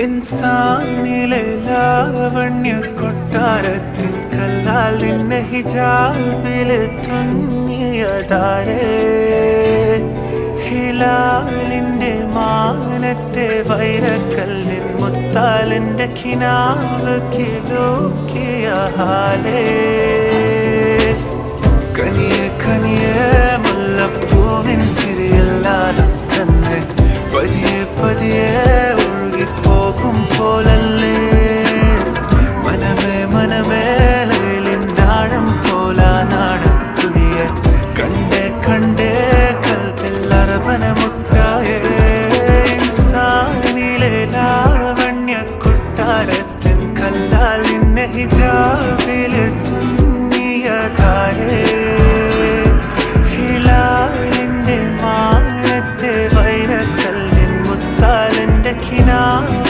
ഇൻസാനിലെ ലാവണ്യ കൊട്ടാരത്തിൻ കല്ലാൽ നിന്നെ ഹിജാബില് തുന്നിയതാരേ ഹിലാലിന്റെ മാനത്തെ വൈരക്കല്ലിൻ മുത്താലിന്റെ കിനാവ് കിലോക്കിയ ഹാലേ കനിയെ കനിയെ മുല്ലപ്പൂവിൻ ചിരിയല്ലാതെ തന്നെ പതിയെ പതിയെ ഒഴുകിപ്പോകും പോലല്ലേ മനമേ മനമേ ലൈലിൻ പോലാ നാടൻ കുഴിയെ കണ്ടേ കണ്ടേ കൽവിൽ അറബന മുട്ടായേ ഇൻസാനിലെ ലാവണ്യ കൊട്ടാരത്തിൻ കല്ലാൽ നിന്നെ ഹിജാബില് തുന്നിയ താരേ